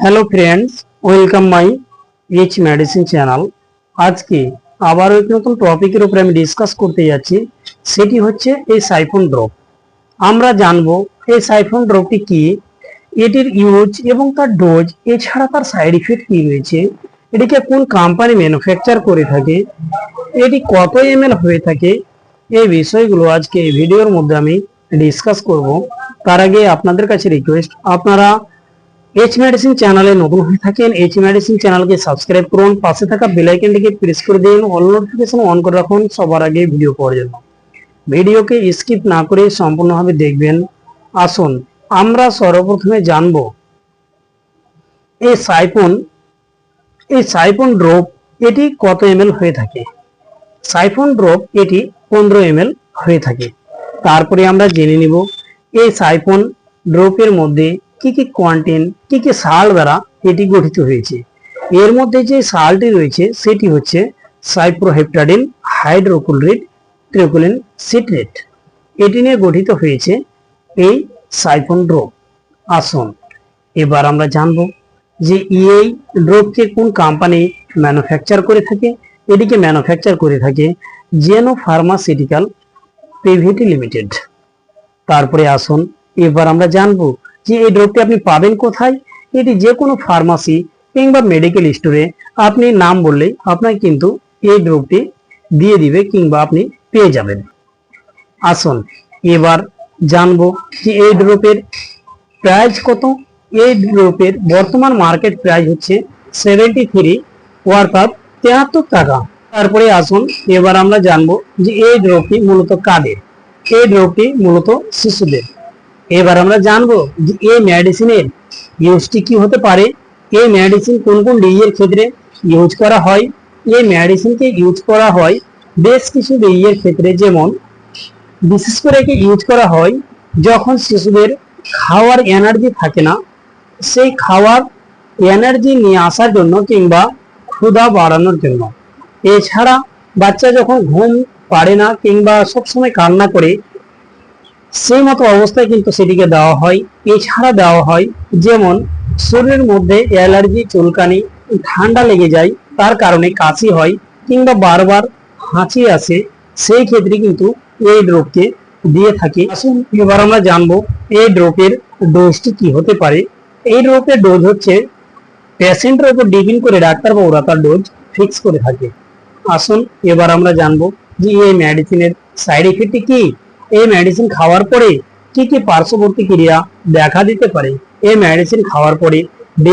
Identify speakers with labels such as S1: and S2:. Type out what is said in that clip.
S1: Hello friends, welcome my H medicine channel. আজকে আবার এক নতুন টপিকের উপরে আমি ডিসকাস করতে যাচ্ছি, সেটি হচ্ছে এই সাইফন ড্রপ। আমরা জানবো এই সাইফন ড্রপটি কি, এটির ইউজ এবং তার ডোজ, এছাড়া তার সাইড ইফেক্ট কি রয়েছে, এটিকে কোন কোম্পানি ম্যানুফ্যাকচার করে থাকে, এটি কত এমএল হয়ে থাকে, এই বিষয়গুলো আজকে এই ভিডিওর মধ্যে আমি ডিসকাস করব। তার আগে আপনাদের কাছে রিকোয়েস্ট, আপনারা এইচ মেডিসিন চ্যানেলে নতুন হয়ে থাকেন, এইচ মেডিসিন চ্যানেলকে সাবস্ক্রাইব করুন, পাশে থাকা বেল আইকনটিকে প্রেস করে দিন, অল নোটিফিকেশন অন করে রাখুন সবার আগে ভিডিও পাওয়ার জন্য। ভিডিওকে স্কিপ না করে সম্পূর্ণভাবে দেখবেন। আসুন আমরা সর্বপ্রথমে জানব এই সাইফন ড্রপ এটি কত এমএল হয়ে থাকে। সাইফন ড্রপ এটি 15 এমএল হয়ে থাকে। তারপরে আমরা জেনে নিব এই সাইফন ড্রপের মধ্যে কি কি কোয়ান্টিন, কি কি সাল্ট দ্বারা এটি গঠিত হয়েছে। এর মধ্যে যে সাল্টটি রয়েছে সেটি হচ্ছে সাইপ্রোহেপ্টাডিন হাইড্রোক্লোরিড ট্রিকোলিন সিট্রেট। এটি নিয়ে গঠিত হয়েছে এই সাইফন ড্রপ। আসুন এবার আমরা জানব যে এই ড্রপকে কোন কোম্পানি ম্যানুফ্যাকচার করে থাকে। এটিকে ম্যানুফ্যাকচার করে থাকে জেনো ফার্মাসিউটিক্যাল প্রাইভেট লিমিটেড। তারপরে আসুন এবার আমরা জানবো যে এই ড্রপটি আপনি পাবেন কোথায়। এটি যে কোনো ফার্মাসি কিংবা মেডিকেল স্টোরে আপনি নাম বললেই আপনাকে কিন্তু এই ড্রপটি দিয়ে দিবে কিংবা আপনি পেয়ে যাবেন। আসুন এবার জানবো যে এই ড্রপের প্রাইস কত। এই ড্রপের বর্তমান মার্কেট প্রাইস হচ্ছে 73 অর্থাৎ 73 টাকা। তারপরে আসুন এবার আমরা জানবো যে এই ড্রপটি মূলত কাদের। এই ড্রপটি মূলত শিশুদের। এবার আমরা জানবো যে এই মেডিসিনের ইউজটি কি হতে পারে, এই মেডিসিন কোন কোন ডিজিজের ক্ষেত্রে ইউজ করা হয়। এই মেডিসিনকে ইউজ করা হয় বেশ কিছু ডিজিজের ক্ষেত্রে, যেমন বিশেষ করে একে ইউজ করা হয় যখন শিশুদের খাওয়ার এনার্জি থাকে না, সেই খাওয়ার এনার্জি নিয়ে আসার জন্য কিংবা ক্ষুধা বাড়ানোর জন্য। এছাড়া বাচ্চা যখন ঘুম পারে না কিংবা সবসময় কান্না করে, সেই মতো অবস্থায় কিন্তু সেটিকে দেওয়া হয়। এছাড়া দেওয়া হয় যেমন শরীরের মধ্যে অ্যালার্জি, চুলকানি, ঠান্ডা লেগে যায়, তার কারণে কাশি হয় কিংবা বারবার হাঁচি আসে, সেই ক্ষেত্রে কিন্তু এই ড্রপকে দিয়ে থাকি। আসুন এবার আমরা জানবো এই ড্রপের ডোজটি কি হতে পারে। এই ড্রপের ডোজ হচ্ছে পেশেন্টের উপর ডিপেন্ড করে ডাক্তারবাবুরা তার ডোজ ফিক্স করে থাকে। আসুন এবার আমরা জানবো যে এই মেডিসিনের সাইড ইফেক্ট কি, এই মেডিসিন খাওয়ার পরে কি কি পার্শ্ববর্তী ক্রিয়া দেখা দিতে পারে, এই মেডিসিন খাওয়ার পরে